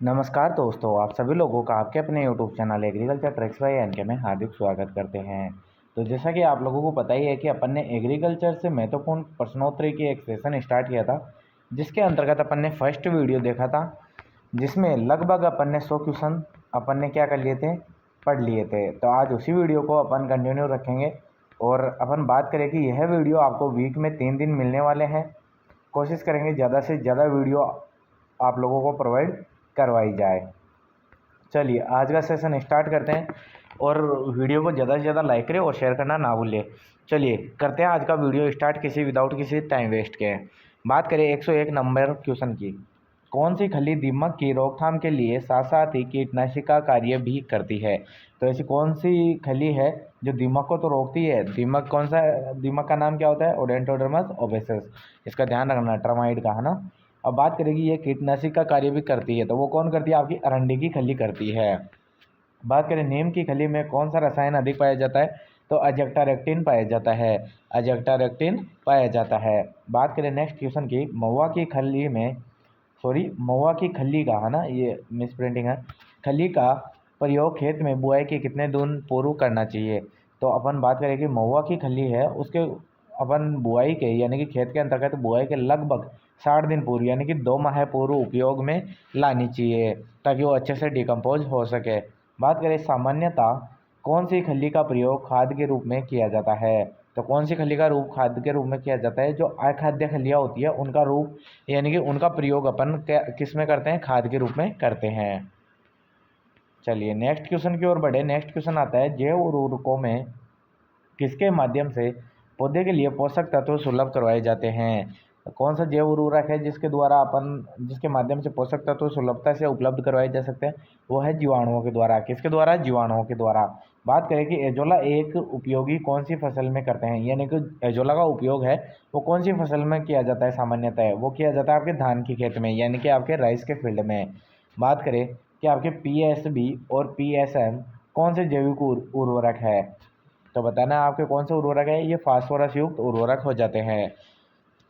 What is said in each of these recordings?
नमस्कार दोस्तों, आप सभी लोगों का आपके अपने YouTube channel agriculture tricks by NK में हार्दिक स्वागत करते हैं। तो जैसा कि आप लोगों को पता ही है कि अपन ने एग्रीकल्चर से महत्वपूर्ण प्रश्नोत्तरी की एक सेशन स्टार्ट किया था, जिसके अंतर्गत अपन ने फर्स्ट वीडियो देखा था, जिसमें लगभग अपन ने 100 क्वेश्चन अपन ने क्या कर लिए थे, पढ़ लिए थे। तो आज उसी वीडियो को अपन कंटिन्यू रखेंगे और अपन बात करें कि यह वीडियो आपको वीक में 3 दिन मिलने वाले हैं। कोशिश करेंगे ज़्यादा से ज़्यादा वीडियो आप लोगों को प्रोवाइड करवाई जाए। चलिए आज का सेशन स्टार्ट करते हैं और वीडियो को ज़्यादा से ज़्यादा लाइक करें और शेयर करना ना भूलें। चलिए करते हैं आज का वीडियो स्टार्ट विदाउट किसी टाइम वेस्ट के। बात करें 101 नंबर क्वेश्चन की। कौन सी खली दीमक की रोकथाम के लिए साथ साथ ही कीटनाशी का कार्य भी करती है? तो ऐसी कौन सी खली है जो दीमक को तो रोकती है? दीमक कौन सा? दीमक का नाम क्या होता है? ओडेंटोडर्मस ओबेसस। इसका ध्यान रखना, टर्माइड का, है ना। अब बात करेगी ये कीटनाशी का कार्य भी करती है, तो वो कौन करती है? आपकी अरंडी की खली करती है। बात करें नीम की खली में कौन सा रसायन अधिक पाया जाता है? तो अजक्टारेक्टिन पाया जाता है। अजक्टारेक्टिन पाया जाता है। बात करें नेक्स्ट क्वेश्चन की। महुआ की खली में, सॉरी, महुआ की खली का, है ना, ये मिस प्रिंटिंग है। खली का प्रयोग खेत में बुआई के कितने दिन पूर्व करना चाहिए? तो अपन बात करें कि महुआ की खली है, उसके अपन बुआई के यानी कि खेत के अंतर्गत बुआई के लगभग 60 दिन पूर्व यानी कि 2 माह पूर्व उपयोग में लानी चाहिए, ताकि वो अच्छे से डिकम्पोज हो सके। बात करें सामान्यतः कौन सी खली का प्रयोग खाद के रूप में किया जाता है? तो कौन सी खली का रूप खाद के रूप में किया जाता है? जो अखाद्य खलियाँ होती है उनका रूप यानी कि उनका प्रयोग अपन किस में करते हैं? खाद के रूप में करते हैं। चलिए नेक्स्ट क्वेश्चन की ओर बढ़े। नेक्स्ट क्वेश्चन आता है, जैव उर्वरकों में किसके माध्यम से पौधे के लिए पोषक तत्व सुलभ करवाए जाते हैं? तो कौन सा जैव उर्वरक है जिसके माध्यम से पोषक तत्व सुलभता से उपलब्ध करवाए जा सकते हैं? वो है जीवाणुओं के द्वारा। किसके द्वारा? जीवाणुओं के द्वारा। बात करें कि एजोला एक उपयोगी कौन सी फसल में करते हैं, यानी कि एजोला का उपयोग है वो कौन सी फसल में किया जाता है? सामान्यतः वो किया जाता है आपके धान की खेत में, यानी कि आपके राइस के फील्ड में। बात करें कि आपके पीएसबी और पीएसएम कौन से जैविक उर्वरक है? तो बताना आपके कौन से उर्वरक है? ये फास्फोरस युक्त उर्वरक हो जाते हैं,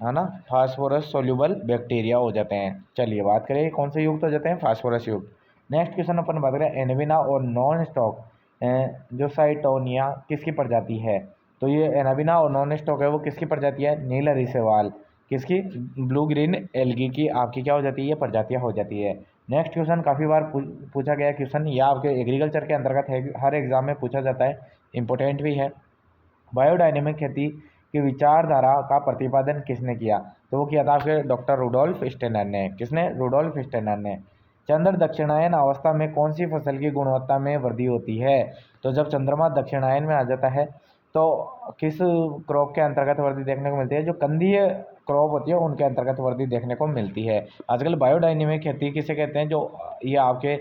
है ना। फास्फोरस सोल्यूबल बैक्टीरिया हो जाते हैं। चलिए बात करें कौन से युक्त हो जाते हैं? फास्फोरस युक्त। नेक्स्ट क्वेश्चन अपन बात करें, एनविना और नॉन स्टॉक जो साइटोनिया किसकी प्रजाति है? तो ये एनाबिना और नॉन स्टॉक है वो किसकी प्रजाति है? नीलहरी शैवाल। किसकी? ब्लू ग्रीन एल्गी की आपकी क्या हो जाती है? ये प्रजातियाँ हो जाती है। नेक्स्ट क्वेश्चन काफ़ी बार पूछा गया क्वेश्चन, या आपके एग्रीकल्चर के अंतर्गत है, हर एग्जाम में पूछा जाता है, इंपॉर्टेंट भी है। बायोडायनेमिक खेती की विचारधारा का प्रतिपादन किसने किया? तो वो किया था आपके डॉक्टर रुडोल्फ स्टेनर ने। किसने? रुडोल्फ स्टेनर ने। चंद्र दक्षिणायन अवस्था में कौन सी फसल की गुणवत्ता में वृद्धि होती है? तो जब चंद्रमा दक्षिणायन में आ जाता है तो किस क्रॉप के अंतर्गत वृद्धि देखने को मिलती है? जो कंदीय क्रॉप होती है उनके अंतर्गत वृद्धि देखने को मिलती है। आजकल बायोडायनेमिक खेती किसे कहते हैं? जो ये आपके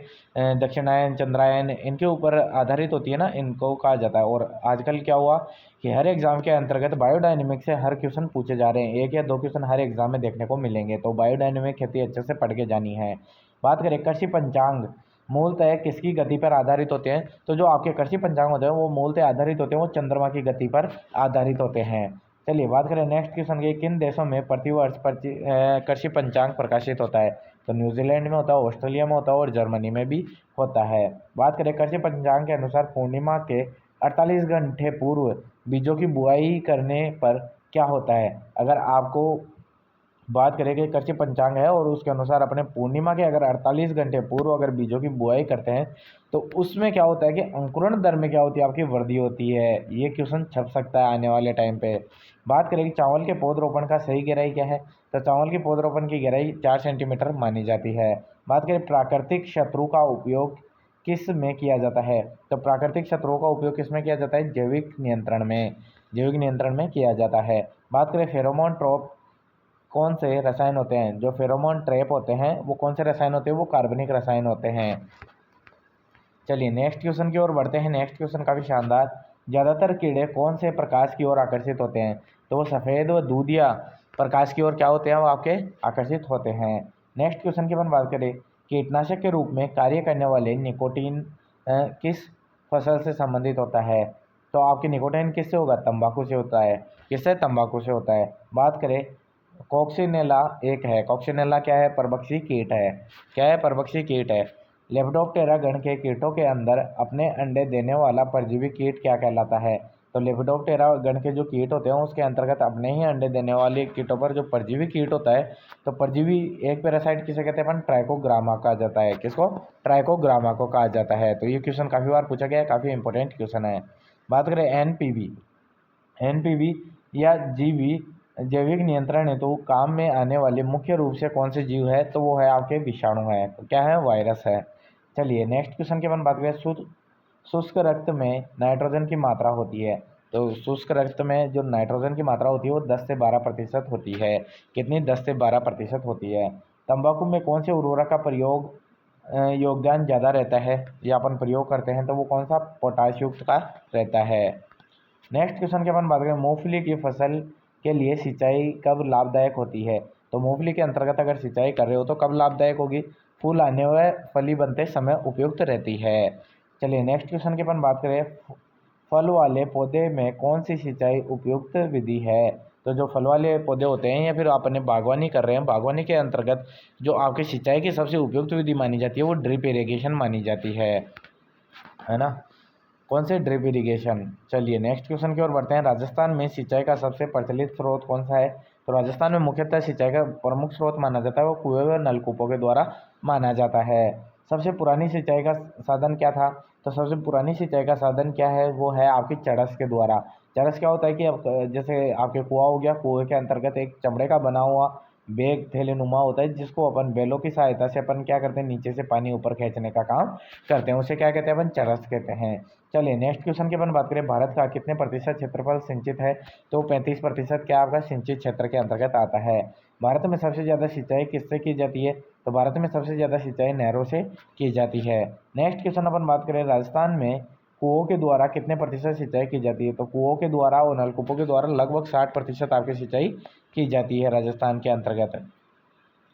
दक्षिणायन, चंद्रायन, इनके ऊपर आधारित होती है ना, इनको कहा जाता है। और आजकल क्या हुआ कि हर एग्जाम के अंतर्गत बायोडायनेमिक से हर क्वेश्चन पूछे जा रहे हैं। 1 या 2 क्वेश्चन हर एग्जाम में देखने को मिलेंगे, तो बायोडायनेमिक खेती अच्छे से पढ़ के जानी है। बात करें कृषि पंचांग मूलतः किसकी गति पर आधारित होते हैं? तो जो आपके कृषि पंचांग होते हैं वो मूलतः आधारित होते हैं, वो चंद्रमा की गति पर आधारित होते हैं। चलिए बात करें नेक्स्ट क्वेश्चन की, किन देशों में प्रतिवर्ष कृषि पंचांग प्रकाशित होता है? तो न्यूजीलैंड में होता है, ऑस्ट्रेलिया में होता है और जर्मनी में भी होता है। बात करें कृषि पंचांग के अनुसार पूर्णिमा के 48 घंटे पूर्व बीजों की बुआई करने पर क्या होता है? अगर आपको बात करें कि कृषि पंचांग है और उसके अनुसार अपने पूर्णिमा के अगर 48 घंटे पूर्व अगर बीजों की बुआई करते हैं तो उसमें क्या होता है कि अंकुरण दर में क्या होती है? आपकी वृद्धि होती है। ये क्वेश्चन छप सकता है आने वाले टाइम पे। बात करें कि चावल के पौधरोपण का सही गहराई क्या है? तो चावल की पौधरोपण की गहराई 4 सेंटीमीटर मानी जाती है। बात करें प्राकृतिक शत्रु का उपयोग किस में किया जाता है? तो प्राकृतिक शत्रुओं का उपयोग किस में किया जाता है? जैविक नियंत्रण में। जैविक नियंत्रण में किया जाता है। बात करें फेरोमोन ट्रैप कौन से रसायन होते हैं? जो फेरोमोन ट्रैप होते हैं वो कौन से रसायन होते हैं? वो कार्बनिक रसायन होते हैं। चलिए नेक्स्ट क्वेश्चन की ओर बढ़ते हैं। नेक्स्ट क्वेश्चन काफ़ी शानदार, ज़्यादातर कीड़े कौन से प्रकाश की ओर आकर्षित होते हैं? तो वो सफ़ेद व दूधिया प्रकाश की ओर क्या होते हैं? वो आपके आकर्षित होते हैं। नेक्स्ट क्वेश्चन की अपन बात करें, कीटनाशक के रूप में कार्य करने वाले निकोटीन किस फसल से संबंधित होता है? तो आपके निकोटीन किससे होगा? तंबाकू से होता है। किससे? तंबाकू से होता है। बात करें कॉक्सिनेला एक है। कॉक्सिनेला क्या है? परभक्षी कीट है। क्या है? परभक्षी कीट है। लेपिडोप्टेरा गण के कीटों के अंदर अपने अंडे देने वाला परजीवी कीट क्या कहलाता है? तो लेपिडोप्टेरा गण के जो कीट होते हैं उसके अंतर्गत अपने ही अंडे देने वाले कीटों पर जो परजीवी कीट होता है, तो परजीवी एक पैरासाइट किसे कहते हैं अपन? ट्राइकोग्रामा कहा जाता है। किसको? ट्राइकोग्रामा को कहा जाता है। तो ये क्वेश्चन काफ़ी बार पूछा गया है, काफ़ी इंपॉर्टेंट क्वेश्चन है। बात करें एनपीवी। एनपीवी या जीवी जैविक नियंत्रण हेतु काम में आने वाले मुख्य रूप से कौन से जीव है? तो वो है आपके विषाणु है। तो क्या है? वायरस है। चलिए नेक्स्ट क्वेश्चन की अपन बात करें। शुष्क रक्त में नाइट्रोजन की मात्रा होती है। तो शुष्क रक्त में जो नाइट्रोजन की मात्रा होती है वो 10 से 12% होती है। कितनी? 10 से 12% होती है। तंबाकू में कौन से उर्वरक का प्रयोग योगदान ज़्यादा रहता है या अपन प्रयोग करते हैं? तो वो कौन सा? पोटाश युक्त का रहता है। नेक्स्ट क्वेश्चन की अपन बात करें। मूंगफली की फसल के लिए सिंचाई कब लाभदायक होती है? तो मूंगफली के अंतर्गत अगर सिंचाई कर रहे हो तो कब लाभदायक होगी? फूल आने व फली बनते समय उपयुक्त रहती है। चलिए नेक्स्ट क्वेश्चन की अपन बात करें। फल वाले पौधे में कौन सी सिंचाई उपयुक्त विधि है? तो जो फल वाले पौधे होते हैं या फिर आप अपने बागवानी कर रहे हैं, बागवानी के अंतर्गत जो आपकी सिंचाई की सबसे उपयुक्त विधि मानी जाती है वो ड्रिप इरिगेशन मानी जाती है ना? कौन से? Drip irrigation. चलिए नेक्स्ट क्वेश्चन की ओर बढ़ते हैं। राजस्थान में सिंचाई का सबसे प्रचलित स्रोत कौन सा है? तो राजस्थान में मुख्यतः सिंचाई का प्रमुख स्रोत माना जाता है वो कुएं व नलकूपों के द्वारा माना जाता है। सबसे पुरानी सिंचाई का साधन क्या था? तो सबसे पुरानी सिंचाई का साधन क्या है? वो है आपकी चरस के द्वारा। चरस क्या होता है कि अब जैसे आपके कुआं हो गया, कुएं के अंतर्गत एक चमड़े का बना हुआ बैग थैलेनुमा होता है जिसको अपन बैलों की सहायता से अपन क्या करते हैं? नीचे से पानी ऊपर खींचने का काम करते हैं, उसे क्या कहते हैं? अपन चरस कहते हैं। चलिए नेक्स्ट क्वेश्चन की अपन बात करें। भारत का कितने प्रतिशत क्षेत्रफल सिंचित है? तो 35% क्या आपका सिंचित क्षेत्र के अंतर्गत आता है। भारत में सबसे ज़्यादा सिंचाई किससे की जाती है? तो भारत में सबसे ज़्यादा सिंचाई नहरों से की जाती है। नेक्स्ट क्वेश्चन अपन बात करें। राजस्थान में कुओं के द्वारा कितने प्रतिशत सिंचाई की जाती है? तो कुओं के द्वारा और नलकूपों के द्वारा लगभग 60% आपकी सिंचाई की जाती है राजस्थान के अंतर्गत।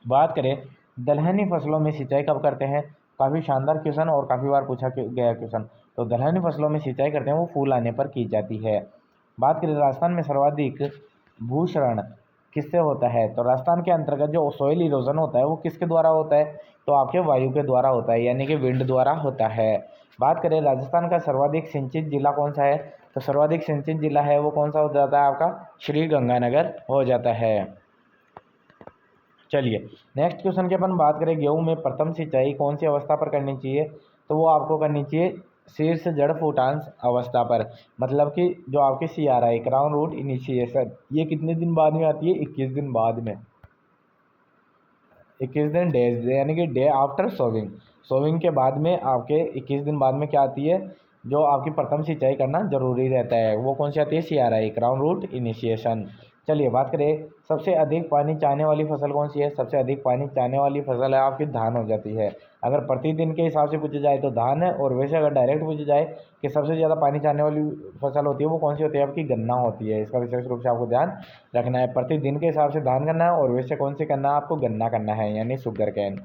बात करें दलहनी फसलों में सिंचाई कब करते हैं? काफ़ी शानदार क्वेश्चन और काफ़ी बार पूछा गया क्वेश्चन। तो दलहनी फसलों में सिंचाई करते हैं वो फूल आने पर की जाती है। बात करें राजस्थान में सर्वाधिक भूक्षरण किससे होता है? तो राजस्थान के अंतर्गत जो सॉइल इरोजन होता है वो किसके द्वारा होता है? तो आपके वायु के द्वारा होता है, यानी कि विंड द्वारा होता है। बात करें राजस्थान का सर्वाधिक सिंचित जिला कौन सा है? तो सर्वाधिक सिंचित जिला है वो कौन सा हो जाता है? आपका श्री गंगानगर हो जाता है। चलिए नेक्स्ट क्वेश्चन की अपन बात करें। गेहूं में प्रथम सिंचाई कौन सी अवस्था पर करनी चाहिए? तो वो आपको करनी चाहिए शीर्ष जड़ फुटांश अवस्था पर। मतलब कि जो आपकी CRI क्राउन रूट इनिशिएशन, ये कितने दिन बाद में आती है? 21 दिन बाद में। 21 दिन डेज यानी कि डे आफ्टर सोविंग। सोविंग के बाद में आपके 21 दिन बाद में क्या आती है? जो आपकी प्रथम सिंचाई करना जरूरी रहता है वो कौन सी आती है? CRI crown root initiation. चलिए बात करें। सबसे अधिक पानी चाहने वाली फसल कौन सी है? सबसे अधिक पानी चाहने वाली फसल है आपकी धान हो जाती है। अगर प्रतिदिन के हिसाब से पूछा जाए तो धान है, और वैसे अगर डायरेक्ट पूछा जाए कि सबसे ज़्यादा पानी चाहने वाली फसल होती है वो कौन सी होती है? आपकी गन्ना होती है। इसका विशेष रूप से आपको ध्यान रखना है। प्रतिदिन के हिसाब से धान करना है और वैसे कौन से करना है? आपको गन्ना करना है, यानी शुगर कैन।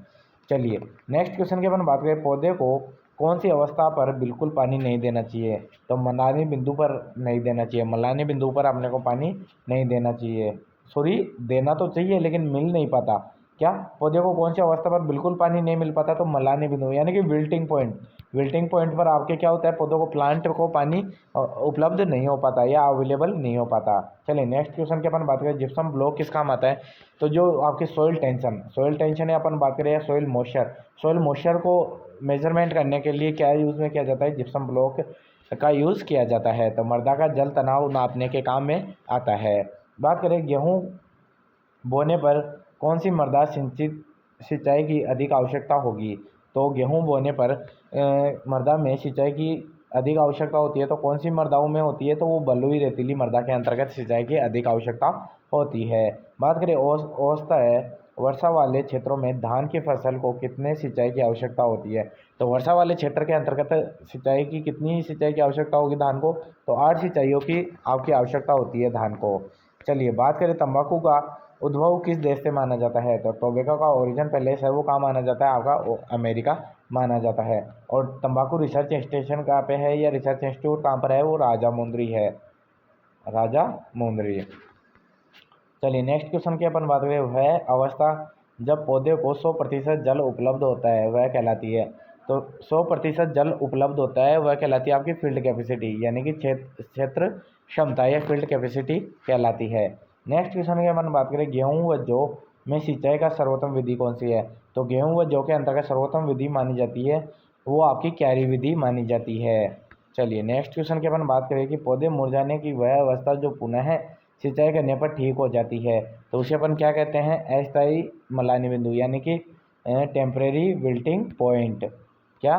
चलिए नेक्स्ट क्वेश्चन की अपन बात करें। पौधे को कौन सी अवस्था पर बिल्कुल पानी नहीं देना चाहिए? तो मलानी बिंदु पर नहीं देना चाहिए। मलानी बिंदु पर अपने को पानी नहीं देना चाहिए। सॉरी, देना तो चाहिए लेकिन मिल नहीं पाता। क्या पौधे को कौन सी अवस्था पर बिल्कुल पानी नहीं मिल पाता? तो मलानी बिंदु यानी कि विल्टिंग पॉइंट। विल्टिंग पॉइंट पर आपके क्या होता है? पौधों को, प्लांट को पानी उपलब्ध नहीं हो पाता या अवेलेबल नहीं हो पाता। चलिए नेक्स्ट क्वेश्चन की अपन बात करें। जिप्सम ब्लॉक किस काम आता है? तो जो आपकी सॉइल टेंशन है, अपन बात करें सॉइल मॉइस्चर। सॉइल मॉइस्चर को मेजरमेंट करने के लिए क्या यूज़ में किया जाता है? जिप्सम ब्लॉक का यूज़ किया जाता है। तो मृदा का जल तनाव नापने के काम में आता है। बात करें गेहूँ बोने पर कौन सी मृदा सिंचित सिंचाई की अधिक आवश्यकता होगी? तो गेहूँ बोने पर मृदा में सिंचाई की अधिक आवश्यकता होती है। तो कौन सी मृदाओं में होती है? तो वो बलुई रेतीली मृदा के अंतर्गत सिंचाई की अधिक आवश्यकता होती है। बात करें औसत वर्षा वाले क्षेत्रों में धान की फसल को कितने सिंचाई की आवश्यकता होती है? तो वर्षा वाले क्षेत्र के अंतर्गत सिंचाई की कितनी सिंचाई की आवश्यकता होगी धान को? तो 8 सिंचाइयों की आपकी आवश्यकता होती है धान को। चलिए बात करें। तंबाकू का उद्भव किस देश से माना जाता है? तो टोबैको का ओरिजिन पहले से वो कहाँ माना जाता है? आपका अमेरिका माना जाता है। और तंबाकू रिसर्च स्टेशन कहाँ पे है या रिसर्च इंस्टीट्यूट कहाँ पर है? वो राजा मुंदरी है। राजा मुंदरी। चलिए नेक्स्ट क्वेश्चन की अपन बात करें, वह अवस्था जब पौधे को 100% जल उपलब्ध होता है वह कहलाती है। तो 100% जल उपलब्ध होता है वह कहलाती है आपकी फील्ड कैपेसिटी, यानी कि क्षेत्र क्षमता या फील्ड कैपेसिटी कहलाती है। नेक्स्ट क्वेश्चन की अपन बात करें, गेहूं व जौ में सिंचाई का सर्वोत्तम विधि कौन सी है। तो गेहूं व जौ के अंतर्गत सर्वोत्तम विधि मानी जाती है वो आपकी क्यारी विधि मानी जाती है। चलिए नेक्स्ट क्वेश्चन की अपन बात करें कि पौधे मुरझाने की वह अवस्था जो पुनः सिंचाई करने पर ठीक हो जाती है, तो उसे अपन क्या कहते हैं, अस्थायी मलानी बिंदु, यानी कि टेम्परेरी विल्टिंग पॉइंट। क्या?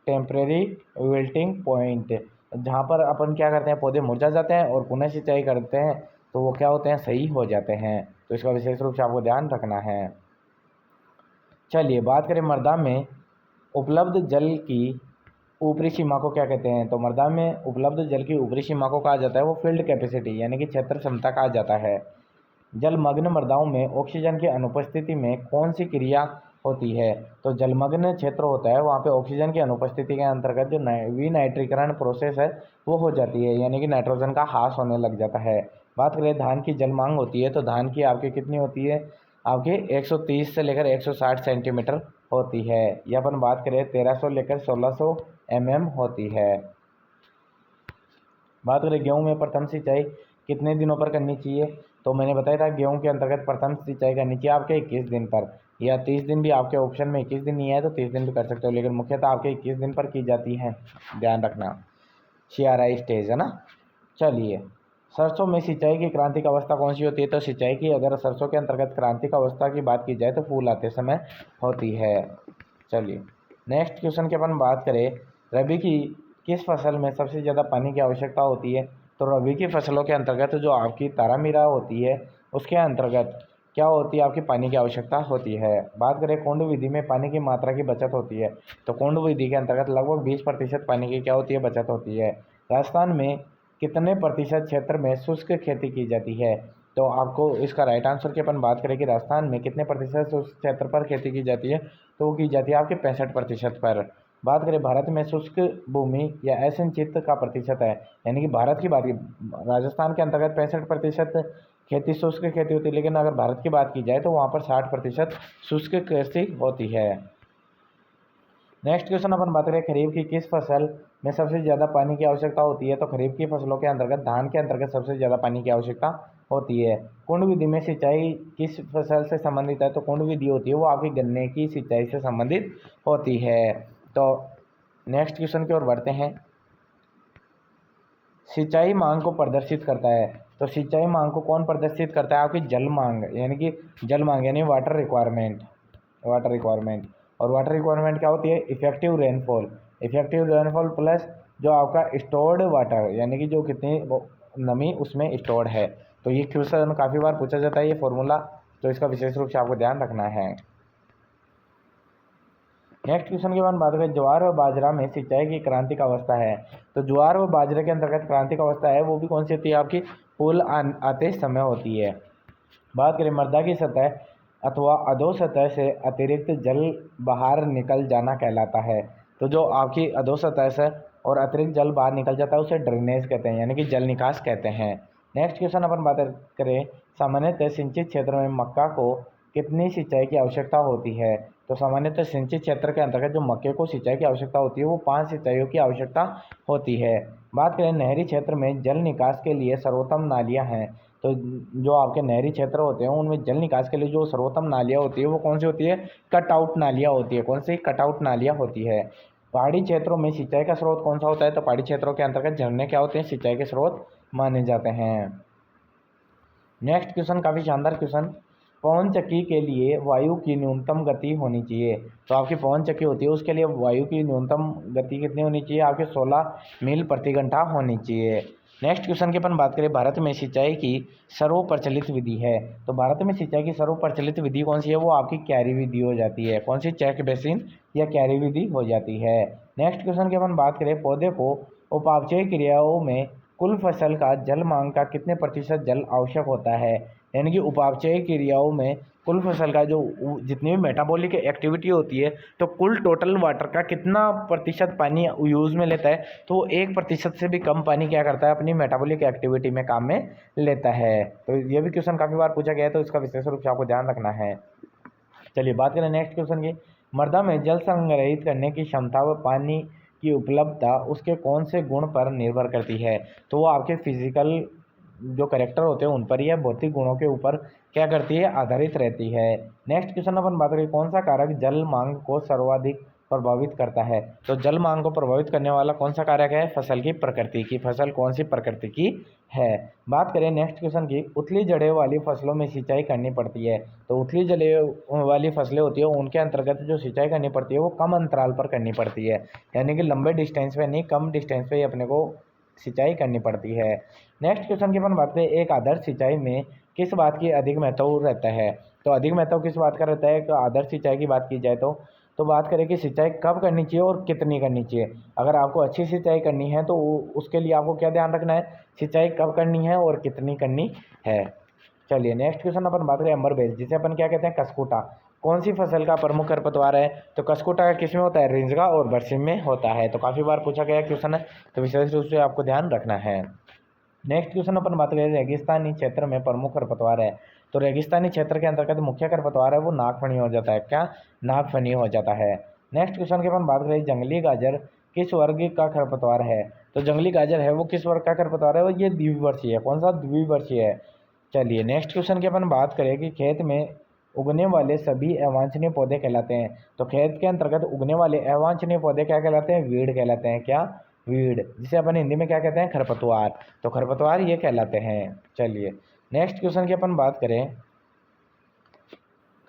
Temporary wilting point. जहाँ पर अपन क्या करते हैं, पौधे मुरझा जाते हैं और पुनः सिंचाई करते हैं तो वो क्या होते हैं, सही हो जाते हैं। तो इसका विशेष रूप से आपको ध्यान रखना है। चलिए बात करें मृदा में उपलब्ध जल की ऊपरी सीमा को क्या कहते हैं। तो मृदा में उपलब्ध जल की ऊपरी सीमा को कहा जाता है वो फील्ड कैपेसिटी, यानी कि क्षेत्र क्षमता कहा जाता है। जलमग्न मृदाओं में ऑक्सीजन की अनुपस्थिति में कौन सी क्रिया होती है। तो जलमग्न क्षेत्र होता है वहाँ पे ऑक्सीजन की अनुपस्थिति के अंतर्गत जो विनाइट्रीकरण प्रोसेस है वो हो जाती है, यानी कि नाइट्रोजन का ह्रास होने लग जाता है। बात करें धान की जल मांग होती है, तो धान की आपकी कितनी होती है, आपकी 130 से लेकर 160 सेंटीमीटर होती है। या अपन बात करें 1300 लेकर 1600 mm होती है। बात करें गेहूं में प्रथम सिंचाई कितने दिनों पर करनी चाहिए। तो मैंने बताया था गेहूं के अंतर्गत प्रथम सिंचाई करनी चाहिए आपके 21 दिन पर, या 30 दिन भी आपके ऑप्शन में 21 दिन नहीं है तो 30 दिन भी कर सकते हो, लेकिन मुख्यतः आपके 21 दिन पर की जाती है, ध्यान रखना। CRI स्टेज है ना। चलिए सरसों में सिंचाई की क्रांतिक अवस्था कौन सी होती है। तो सिंचाई की अगर सरसों के अंतर्गत क्रांतिक अवस्था की बात की जाए तो फूल आते समय होती है। चलिए नेक्स्ट क्वेश्चन की अपन बात करें, रबी की किस फसल में सबसे ज़्यादा पानी की आवश्यकता होती है। तो रबी की फसलों के अंतर्गत जो आपकी तारामीरा होती है उसके अंतर्गत क्या होती है, आपकी पानी की आवश्यकता होती है। बात करें कुंड विधि में पानी की मात्रा की बचत होती है। तो कुंड विधि के अंतर्गत लगभग 20% पानी की क्या होती है, बचत होती है। राजस्थान में कितने प्रतिशत क्षेत्र में शुष्क खेती की जाती है। तो आपको इसका राइट आंसर की अपन बात करें कि राजस्थान में कितने प्रतिशत शुष्क क्षेत्र पर खेती की जाती है, तो वो की जाती है आपके 65% पर। बात करें भारत में शुष्क भूमि या असिंचित का प्रतिशत है, यानी कि भारत की बात की, राजस्थान के अंतर्गत 65% खेती शुष्क खेती होती है, लेकिन अगर भारत की बात की जाए तो वहाँ पर 60% शुष्क कृषि होती है। नेक्स्ट क्वेश्चन अपन बात करें, खरीफ की किस फसल में सबसे ज़्यादा पानी की आवश्यकता होती है। तो खरीफ की फसलों के अंतर्गत धान के अंतर्गत सबसे ज़्यादा पानी की आवश्यकता होती है। कुंड विधि में सिंचाई किस फसल से संबंधित है। तो कुंड विधि होती है वो आपकी गन्ने की सिंचाई से संबंधित होती है। तो नेक्स्ट क्वेश्चन की ओर बढ़ते हैं, सिंचाई मांग को प्रदर्शित करता है। तो सिंचाई मांग को कौन प्रदर्शित करता है, आपकी जल मांग, यानी कि जल मांग यानी वाटर रिक्वायरमेंट। वाटर रिक्वायरमेंट और वाटर रिक्वायरमेंट क्या होती है, effective rainfall. Effective rainfall plus जो आपका स्टोर्ड वाटर, यानी कि जो कितनी नमी उसमें स्टोर्ड है। तो ये क्वेश्चन काफ़ी बार पूछा जाता है ये फॉर्मूला, तो इसका विशेष रूप से आपको ध्यान रखना है। नेक्स्ट क्वेश्चन के बाद बात करें, ज्वार व बाजरा में सिंचाई की क्रांतिक अवस्था है। तो ज्वार व बाजरे के अंतर्गत क्रांतिक अवस्था है वो भी कौन सी होती है, आपकी फूल आते समय होती है। बात करें मृदा की सतह अथवा अधो सतह से अतिरिक्त जल बाहर निकल जाना कहलाता है। तो जो आपकी अधो सतह से और अतिरिक्त जल बाहर निकल जाता है उसे ड्रेनेज कहते हैं, यानी कि जल निकास कहते हैं। नेक्स्ट क्वेश्चन अपन बात करें, सामान्यतः सिंचित क्षेत्र में मक्का को कितनी सिंचाई की आवश्यकता होती है। तो सामान्यतः सिंचित क्षेत्र के अंतर्गत जो मक्के को सिंचाई की आवश्यकता होती है वो 5 सिंचाइयों की आवश्यकता होती है। बात करें नहरी क्षेत्र में जल निकास के लिए सर्वोत्तम नालियाँ हैं। तो जो आपके नहरी क्षेत्र होते हैं उनमें जल निकास के लिए जो सर्वोत्तम नालियाँ होती है वो कौन सी होती है, कट आउट नालियाँ होती है। कौन सी, कट आउट नालियाँ होती है। पहाड़ी क्षेत्रों में सिंचाई का स्रोत कौन सा होता है। तो पहाड़ी क्षेत्रों के अंतर्गत झरने क्या होते हैं, सिंचाई के स्रोत माने जाते हैं। नेक्स्ट क्वेश्चन काफ़ी शानदार क्वेश्चन, पवन चक्की के लिए वायु की न्यूनतम गति होनी चाहिए। तो आपकी पवन चक्की होती है उसके लिए वायु की न्यूनतम गति कितनी होनी चाहिए, आपके 16 मील प्रति घंटा होनी चाहिए। नेक्स्ट क्वेश्चन की अपन बात करें, भारत में सिंचाई की सर्वप्रचलित विधि है। तो भारत में सिंचाई की सर्वप्रचलित विधि कौन सी है, वो आपकी क्यारी विधि हो जाती है। कौन सी, चेक बेसिन या क्यारी विधि हो जाती है। नेक्स्ट क्वेश्चन की अपन बात करें, पौधे को उपापचय क्रियाओं में कुल फसल का जल मांग का कितने प्रतिशत जल आवश्यक होता है। यानी कि उपापचय क्रियाओं में कुल फसल का जो जितनी भी मेटाबॉलिक एक्टिविटी होती है, तो कुल टोटल वाटर का कितना प्रतिशत पानी यूज़ में लेता है, तो 1% से भी कम पानी क्या करता है, अपनी मेटाबॉलिक एक्टिविटी में काम में लेता है। तो ये भी क्वेश्चन काफ़ी बार पूछा गया है, तो इसका विशेष रूप से आपको ध्यान रखना है। चलिए बात करें नेक्स्ट क्वेश्चन की। मृदा में जल संग्रहित करने की क्षमता व पानी की उपलब्धता उसके कौन से गुण पर निर्भर करती है, तो वो आपके फिजिकल जो करेक्टर होते हैं उन पर या भौतिक गुणों के ऊपर क्या करती है, आधारित रहती है। नेक्स्ट क्वेश्चन अपन बात करें, कौन सा कारक जल मांग को सर्वाधिक प्रभावित करता है, तो जल मांग को प्रभावित करने वाला कौन सा कारक है, फसल की प्रकृति की, फसल कौन सी प्रकृति की है। बात करें नेक्स्ट क्वेश्चन की, उथली जड़ें वाली फसलों में सिंचाई करनी पड़ती है, तो उथली जड़ें वाली फसलें होती है उनके अंतर्गत जो सिंचाई करनी पड़ती है वो कम अंतराल पर करनी पड़ती है, यानी कि लंबे डिस्टेंस पे नहीं, कम डिस्टेंस पे ही अपने को सिंचाई करनी पड़ती है। नेक्स्ट क्वेश्चन की अपन बात करें, एक आदर्श सिंचाई में किस बात की अधिक महत्व रहता है, तो अधिक महत्व किस बात का रहता है, तो आदर्श सिंचाई की बात की जाए तो बात करें कि सिंचाई कब करनी चाहिए और कितनी करनी चाहिए। अगर आपको अच्छी सिंचाई करनी है तो उसके लिए आपको क्या ध्यान रखना है, सिंचाई कब करनी है और कितनी करनी है। चलिए नेक्स्ट क्वेश्चन अपन बात करें, अम्बरबेल जिसे अपन क्या कहते हैं, कस्कुटा, कौन सी फसल का प्रमुख खरपतवार है, तो कस्कुटा किस में होता है, रिंजगा और बरसिम में होता है। तो काफ़ी बार पूछा गया क्वेश्चन है, तो विशेष रूप से आपको ध्यान रखना है। नेक्स्ट क्वेश्चन अपन बात करें, रेगिस्तानी क्षेत्र में प्रमुख खरपतवार है, तो रेगिस्तानी क्षेत्र के अंतर्गत मुख्य खरपतवार है वो नागफनी हो जाता है, क्या, नागफनी हो जाता है। नेक्स्ट क्वेश्चन के अपन बात करें, जंगली गाजर किस वर्ग का खरपतवार है, तो जंगली गाजर है वो किस वर्ग का खरपतवार है, वो ये द्विवर्षीय है, कौन सा, द्विवर्षीय है। चलिए नेक्स्ट क्वेश्चन की अपन बात करें कि खेत में उगने वाले सभी अवांछनीय पौधे कहलाते हैं, तो खेत के अंतर्गत उगने वाले अवांछनीय पौधे क्या कहलाते हैं, वीड कहलाते हैं, क्या, वीड, जिसे अपन हिंदी में क्या कहते हैं, खरपतवार, तो खरपतवार ये कहलाते हैं। चलिए नेक्स्ट क्वेश्चन की अपन बात करें,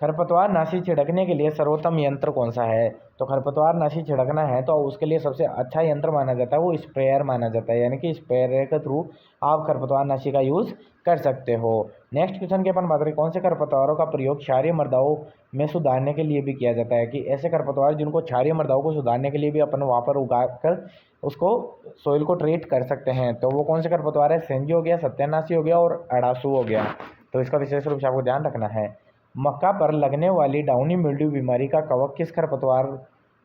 खरपतवार नाशी छिड़कने के लिए सर्वोत्तम यंत्र कौन सा है, तो खरपतवार नाशी छिड़कना है तो उसके लिए सबसे अच्छा यंत्र माना जाता है वो स्प्रेयर माना जाता है, यानी कि स्प्रेयर के थ्रू आप खरपतवार नाशी का यूज़ कर सकते हो। नेक्स्ट क्वेश्चन की अपन बात करें, कौन से खरपतवारों का प्रयोग क्षारीय मृदाओं में सुधारने के लिए भी किया जाता है, कि ऐसे खरपतवार जिनको क्षारीय मृदाओं को सुधारने के लिए भी अपन वहाँ पर उगा कर उसको सोइल को ट्रीट कर सकते हैं, तो वो कौन से खरपतवार है, सेंजी हो गया, सत्यानाशी हो गया और अड़ासू हो गया। तो इसका विशेष रूप से आपको ध्यान रखना है। मक्का पर लगने वाली डाउनी मिल्ड्यू बीमारी का कवक किस खरपतवार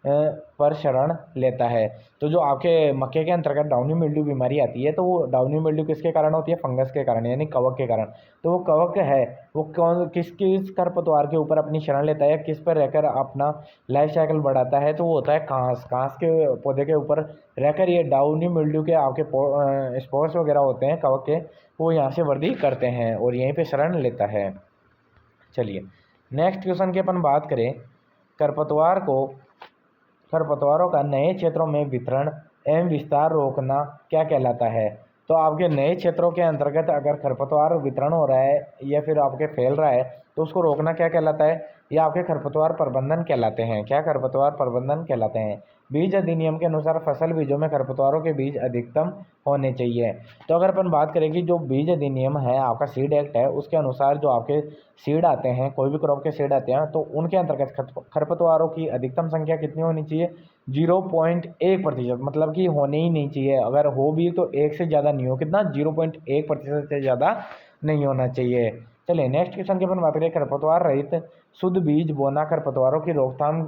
पर शरण लेता है, तो जो आपके मक्के के अंतर्गत डाउनी मिल्ड्यू बीमारी आती है तो वो डाउनी मिल्ड्यू किसके कारण होती है, फंगस के कारण, यानी कवक के कारण। तो वो कवक है वो कौन किस किस खरपतवार के ऊपर अपनी शरण लेता है, किस पर रहकर अपना लाइफ साइकिल बढ़ाता है, तो वो होता है कांस, कांस के पौधे के ऊपर रहकर ये डाउनी मिल्ड्यू के आपके स्पोर्स वगैरह होते हैं कवक के, वो यहाँ से वृद्धि करते हैं और यहीं पर शरण लेता है। चलिए नेक्स्ट क्वेश्चन की अपन बात करें, खरपतवारों का नए क्षेत्रों में वितरण एवं विस्तार रोकना क्या कहलाता है, तो आपके नए क्षेत्रों के अंतर्गत अगर खरपतवार वितरण हो रहा है या फिर आपके फैल रहा है तो उसको रोकना क्या कहलाता है, या आपके खरपतवार प्रबंधन कहलाते हैं, क्या, खरपतवार प्रबंधन कहलाते हैं। बीज अधिनियम के अनुसार फसल बीजों में खरपतवारों के बीज अधिकतम होने चाहिए, तो अगर अपन बात करें कि जो बीज अधिनियम है आपका सीड एक्ट है उसके अनुसार जो आपके सीड आते हैं, कोई भी क्रॉप के सीड आते हैं, तो उनके अंतर्गत खरपतवारों की अधिकतम संख्या कितनी होनी चाहिए, 0.1%, मतलब कि होने ही नहीं चाहिए, अगर हो भी तो एक से ज़्यादा नहीं हो, कितना, 0.1% से ज़्यादा नहीं होना चाहिए। चलिए नेक्स्ट क्वेश्चन की अपन बात करें, खरपतवार रहित शुद्ध बीज बोना खरपतवारों की रोकथाम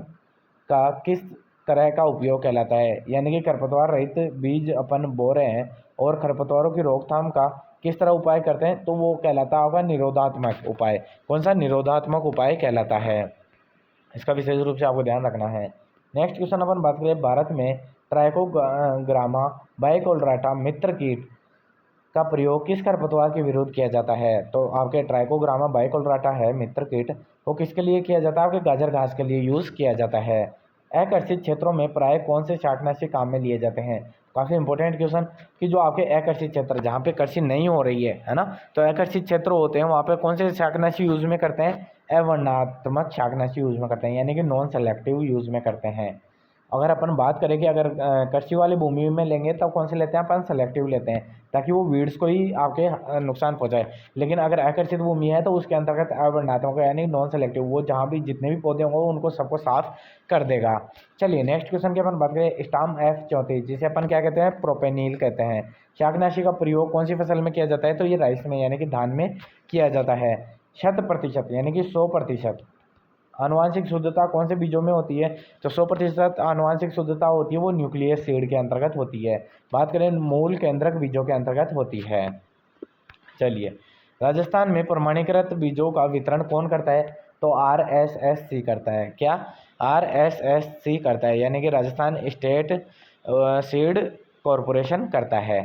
का किस तरह का उपयोग कहलाता है, यानी कि खरपतवार रहित बीज अपन बो रहे हैं और खरपतवारों की रोकथाम का किस तरह उपाय करते हैं, तो वो कहलाता होगा निरोधात्मक उपाय, कौन सा, निरोधात्मक उपाय कहलाता है। इसका विशेष रूप से आपको ध्यान रखना है। नेक्स्ट क्वेश्चन अपन बात करें, भारत में ट्राइकोग्रामा बाइकोल्राटा मित्र कीट का प्रयोग किस खरपतवार के विरुद्ध किया जाता है, तो आपके ट्राइकोग्रामा बाइकोल्राटा है मित्र कीट, वो किसके लिए किया जाता है, आपके गाजर घास के लिए यूज़ किया जाता है। अकर्षित क्षेत्रों में प्राय कौन से शाकनाशी काम में लिए जाते हैं, काफ़ी इंपॉर्टेंट क्वेश्चन, कि जो आपके अकर्षित क्षेत्र जहाँ पे कृषि नहीं हो रही है ना, तो अकर्षित क्षेत्र होते हैं वहाँ पे कौन से शाकनाशी यूज़ में करते हैं, अवर्णनात्मक शाकनाशी यूज़ में करते हैं, यानी कि नॉन सेलेक्टिव यूज़ में करते हैं। अगर अपन बात करें कि अगर कृषि वाली भूमि में लेंगे तब कौन से लेते हैं, अपन सेलेक्टिव लेते हैं ताकि वो वीड्स को ही आपके नुकसान पहुंचाए, लेकिन अगर आकर्षित भूमि है तो उसके अंतर्गत अवर्णनात्मक यानी नॉन सेलेक्टिव, वो जहाँ भी जितने भी पौधे होंगे उनको सबको साफ कर देगा। चलिए नेक्स्ट क्वेश्चन की अपन बात करें, स्टाम F34 जिसे अपन क्या कहते हैं, प्रोपेनिल कहते हैं, शाकनाशी का प्रयोग कौन सी फसल में किया जाता है, तो ये राइस में यानी कि धान में किया जाता है। 100% यानी कि 100%। आनुवांशिक शुद्धता कौन से बीजों में होती है? तो 100% आनुवांशिक शुद्धता होती है वो न्यूक्लियस सीड के अंतर्गत होती है। बात करें मूल केंद्रक बीजों के अंतर्गत होती है। चलिए, राजस्थान में प्रमाणीकृत बीजों का वितरण कौन करता है? तो RSSC करता है। क्या? RSSC करता है, यानी कि राजस्थान स्टेट सीड कॉरपोरेशन करता है।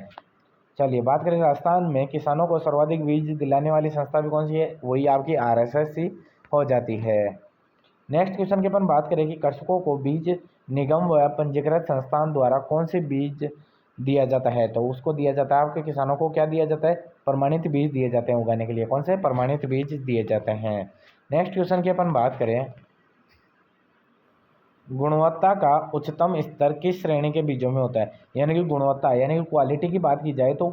चलिए, बात करें राजस्थान में किसानों को सर्वाधिक बीज दिलाने वाली संस्था भी कौन सी है? वही आपकी RSSC हो जाती है। नेक्स्ट क्वेश्चन की अपन बात करें कि कृषकों को बीज निगम व पंजीकृत संस्थान द्वारा कौन से बीज दिया जाता है? तो उसको दिया जाता है, आपके किसानों को क्या दिया जाता है? प्रमाणित बीज दिए जाते हैं उगाने के लिए। कौन से? प्रमाणित बीज दिए जाते हैं। नेक्स्ट क्वेश्चन की अपन बात करें, गुणवत्ता का उच्चतम स्तर किस श्रेणी के बीजों में होता है? यानी कि गुणवत्ता यानी कि क्वालिटी की बात की जाए तो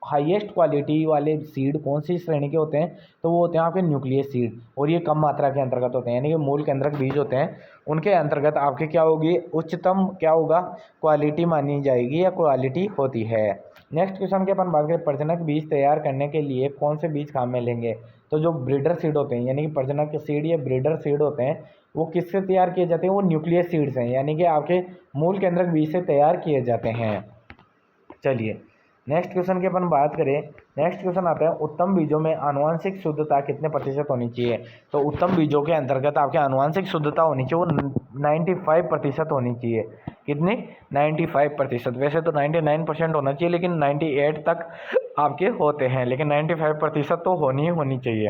हाईएस्ट क्वालिटी वाले सीड कौन सी श्रेणी के होते हैं? तो वो होते हैं आपके न्यूक्लियस सीड, और ये कम मात्रा के अंतर्गत होते हैं, यानी कि मूल केंद्रक बीज होते हैं उनके अंतर्गत आपके क्या होगी? उच्चतम क्या होगा? क्वालिटी मानी जाएगी या क्वालिटी होती है। नेक्स्ट क्वेश्चन की अपन बात करें, प्रजनक बीज तैयार करने के लिए कौन से बीज काम में लेंगे? तो जो ब्रीडर सीड होते हैं, यानी कि प्रजनक सीड या ब्रीडर सीड होते हैं, वो किससे तैयार किए जाते हैं? वो न्यूक्लियस सीड्स हैं, यानी कि आपके मूल केंद्रक बीज से तैयार किए जाते हैं। चलिए, नेक्स्ट क्वेश्चन की अपन बात करें, नेक्स्ट क्वेश्चन आता है, उत्तम बीजों में आनुवांशिक शुद्धता कितने प्रतिशत होनी चाहिए? तो उत्तम बीजों के अंतर्गत आपके आनुवांशिक शुद्धता होनी चाहिए वो 95% होनी चाहिए। कितनी? 95%। वैसे तो 99% होना चाहिए, लेकिन 98 तक आपके होते हैं, लेकिन 95% तो होनी ही होनी चाहिए।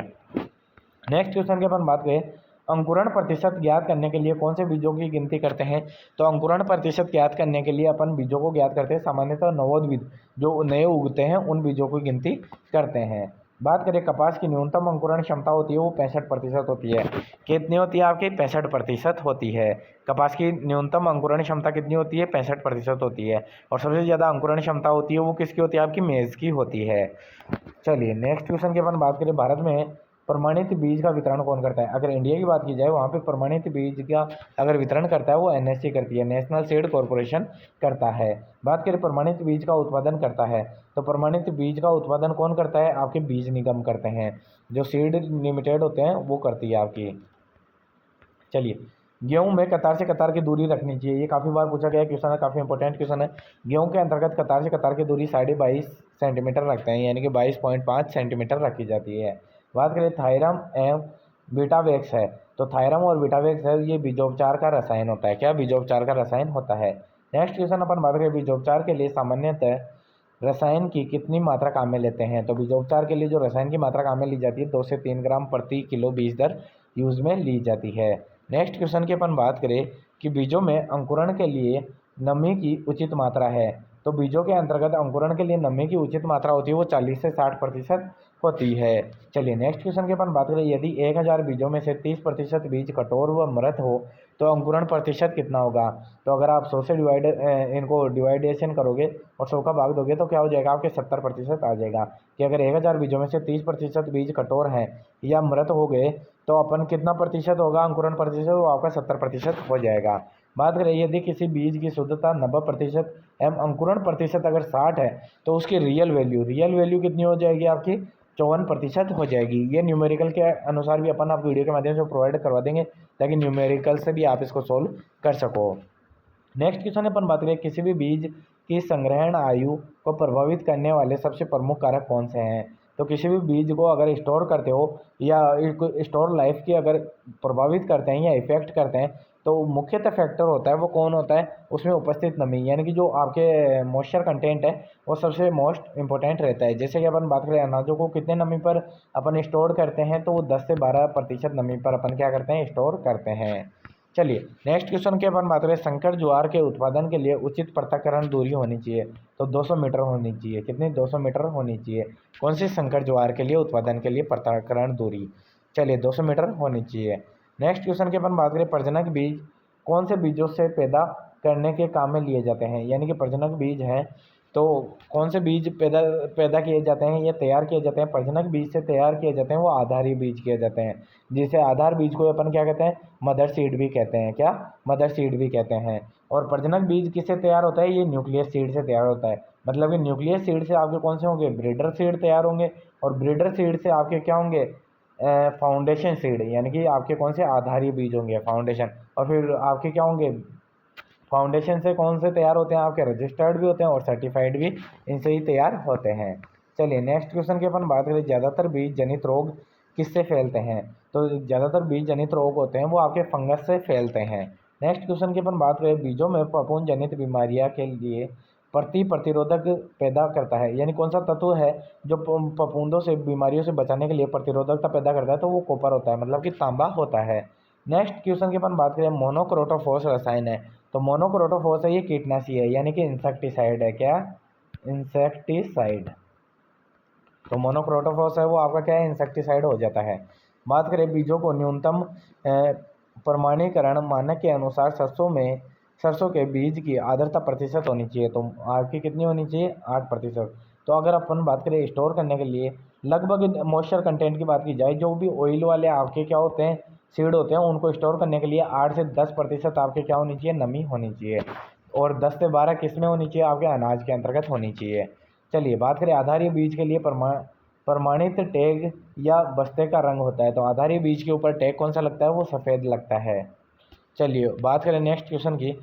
नेक्स्ट क्वेश्चन की अपन बात करें, अंकुरण प्रतिशत ज्ञात करने के लिए कौन से बीजों की गिनती करते हैं? तो अंकुरण प्रतिशत ज्ञात करने के लिए अपन बीजों को ज्ञात करते हैं, सामान्यतः नवोद्भिद जो नए उगते हैं उन बीजों की गिनती करते हैं। बात करें, कपास की न्यूनतम अंकुरण क्षमता होती है वो 65% होती है। कितनी होती है आपकी? 65% होती है। कपास की न्यूनतम अंकुरण क्षमता कितनी होती है? 65% होती है। और सबसे ज़्यादा अंकुरण क्षमता होती है वो किसकी होती है? आपकी मेज़ की होती है। चलिए, नेक्स्ट क्वेश्चन की अपन बात करें, भारत में प्रमाणित बीज का वितरण कौन करता है? अगर इंडिया की बात की जाए, वहाँ पे प्रमाणित बीज का अगर वितरण करता है वो NSC करती है, नेशनल सीड कॉरपोरेशन करता है। बात करें प्रमाणित बीज का उत्पादन करता है, तो प्रमाणित बीज का उत्पादन कौन करता है? आपके बीज निगम करते हैं, जो सीड लिमिटेड होते हैं वो करती है आपकी। चलिए, गेहूं में कतार से कतार की दूरी रखनी चाहिए, ये काफ़ी बार पूछा गया क्वेश्चन है, काफ़ी इंपॉर्टेंट क्वेश्चन है। गेहूं के अंतर्गत कतार से कतार की दूरी 22.5 सेंटीमीटर रखते हैं, यानी कि 22.5 सेंटीमीटर रखी जाती है। बात करें, थायरम एवं बीटावैक्स है, तो थायरम और बीटावैक्स है ये बीजोपचार का रसायन होता है। क्या? बीजोपचार का रसायन होता है। नेक्स्ट क्वेश्चन अपन बात करें, बीजोपचार के लिए सामान्यतः रसायन की कितनी मात्रा काम में लेते हैं? तो बीजोपचार के लिए जो रसायन की मात्रा काम में ली जाती है 2 से 3 ग्राम प्रति किलो बीज दर यूज में ली जाती है। नेक्स्ट क्वेश्चन की अपन बात करें कि बीजों में अंकुरण के लिए नमी की उचित मात्रा है, तो बीजों के अंतर्गत अंकुरण के लिए नमी की उचित मात्रा होती है वो 40 से 60% होती है। चलिए, नेक्स्ट क्वेश्चन की अपन बात करें, यदि 1000 बीजों में से 30% बीज कठोर व मृत हो तो अंकुरण प्रतिशत कितना होगा? तो अगर आप 100 से इनको डिवाइडेशन करोगे और 100 का भाग दोगे तो क्या हो जाएगा? आपके 70% आ जाएगा। कि अगर 1000 बीजों में से 30% बीज कठोर हैं या मृत हो गए तो अपन कितना प्रतिशत होगा अंकुरण प्रतिशत? वो आपका 70% हो जाएगा। बात करें, यदि किसी बीज की शुद्धता 90% एवं अंकुरण प्रतिशत अगर 60 है तो उसकी रियल वैल्यू कितनी हो जाएगी? आपकी 54% हो जाएगी। ये न्यूमेरिकल के अनुसार भी अपन आप वीडियो के माध्यम से प्रोवाइड करवा देंगे, ताकि न्यूमेरिकल से भी आप इसको सोल्व कर सको। नेक्स्ट क्वेश्चन अपन बात करें, किसी भी बीज की संग्रहण आयु को प्रभावित करने वाले सबसे प्रमुख कारक कौन से हैं? तो किसी भी बीज को अगर स्टोर करते हो या स्टोर लाइफ की अगर प्रभावित करते हैं या इफेक्ट करते हैं तो मुख्यतः फैक्टर होता है वो कौन होता है? उसमें उपस्थित नमी, यानी कि जो आपके मॉइस्चर कंटेंट है वो सबसे मोस्ट इंपॉर्टेंट रहता है। जैसे कि अपन बात करें अनाजों को कितने नमी पर अपन स्टोर करते हैं, तो वो 10 से 12% नमी पर अपन क्या करते हैं? स्टोर करते हैं। चलिए, नेक्स्ट क्वेश्चन की अपन बात करें, संकर ज्वार के उत्पादन के लिए उचित पृथक्करण दूरी होनी चाहिए, तो 200 मीटर होनी चाहिए। कितनी? 200 मीटर होनी चाहिए। कौन सी संकर ज्वार के लिए उत्पादन के लिए पृथक्करण दूरी? चलिए, 200 मीटर होनी चाहिए। नेक्स्ट क्वेश्चन की अपन बात करें, प्रजनक बीज कौन से बीजों से पैदा करने के काम में लिए जाते हैं? यानी कि प्रजनक बीज हैं तो कौन से बीज पैदा किए जाते हैं या तैयार किए जाते हैं? प्रजनक बीज से तैयार किए जाते हैं वो आधारी बीज किए जाते हैं, जिसे आधार बीज को अपन क्या कहते हैं? मदर सीड भी कहते हैं। क्या? मदर सीड भी कहते हैं। और प्रजनक बीज किससे तैयार होता है? ये न्यूक्लियस सीड से तैयार होता है। मतलब कि न्यूक्लियस सीड से आपके कौन से होंगे? ब्रीडर सीड तैयार होंगे, और ब्रीडर सीड से आपके क्या होंगे? फाउंडेशन सीड, यानी कि आपके कौन से आधारी बीज होंगे फाउंडेशन, और फिर आपके क्या होंगे फाउंडेशन से कौन से तैयार होते हैं आपके रजिस्टर्ड भी होते हैं और सर्टिफाइड भी इनसे ही तैयार होते हैं। चलिए नेक्स्ट क्वेश्चन की अपन बात करें, ज़्यादातर बीज जनित रोग किससे फैलते हैं। तो ज़्यादातर बीज जनित रोग होते हैं वो आपके फंगस से फैलते हैं। नेक्स्ट क्वेश्चन की अपन बात करें, बीजों में फफूंद जनित बीमारियां के लिए प्रतिरोधक पैदा करता है, यानी कौन सा तत्व है जो फफूंदों से बीमारियों से बचाने के लिए प्रतिरोधकता पैदा करता है, तो वो कॉपर होता है, मतलब कि तांबा होता है। नेक्स्ट क्वेश्चन की अपन बात करें, मोनोक्रोटोफॉस रसायन है। तो मोनोक्रोटोफॉस है ये कीटनाशी है, यानी कि इंसेक्टिसाइड है। क्या? इंसेक्टिसाइड। तो मोनोक्रोटोफॉस है वो आपका क्या है, इंसेक्टिसाइड हो जाता है। बात करें बीजों को न्यूनतम प्रमाणीकरण मानक के अनुसार सरसों के बीज की आर्द्रता प्रतिशत होनी चाहिए, तो आपकी कितनी होनी चाहिए, 8%। तो अगर अपन बात करें स्टोर करने के लिए लगभग मॉइस्चर कंटेंट की बात की जाए, जो भी ऑयल वाले आपके क्या होते हैं सीड होते हैं, उनको स्टोर करने के लिए 8 से 10% आपके क्या होनी चाहिए, नमी होनी चाहिए, और 10 से 12 किस में होनी चाहिए, आपके अनाज के अंतर्गत होनी चाहिए। चलिए बात करें आधारीय बीज के लिए प्रमाणित टैग या बस्ते का रंग होता है। तो आधारीय बीज के ऊपर टैग कौन सा लगता है, वो सफ़ेद लगता है। चलिए बात करें नेक्स्ट क्वेश्चन की,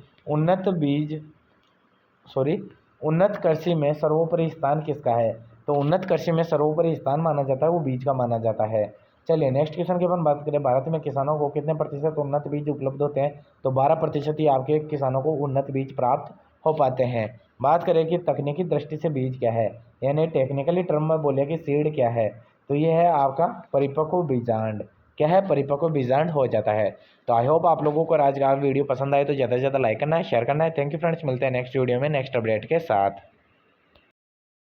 उन्नत कृषि में सर्वोपरि स्थान किसका है। तो उन्नत कृषि में सर्वोपरि स्थान माना जाता है वो बीज का माना जाता है। चलिए नेक्स्ट क्वेश्चन की अपन बात करें, भारत में किसानों को कितने प्रतिशत उन्नत बीज उपलब्ध होते हैं। तो 12% ही आपके किसानों को उन्नत बीज प्राप्त हो पाते हैं। बात करें कि तकनीकी दृष्टि से बीज क्या है, यानी टेक्निकली टर्म में बोले कि सीड क्या है, तो ये है आपका परिपक्व बीजांड। क्या है, परिपक्व बीजांड हो जाता है। तो आई होप आप लोगों को आज का वीडियो पसंद आए तो ज़्यादा से ज़्यादा लाइक करना है, शेयर करना है। थैंक यू फ्रेंड्स, मिलते हैं नेक्स्ट वीडियो में नेक्स्ट अपडेट के साथ।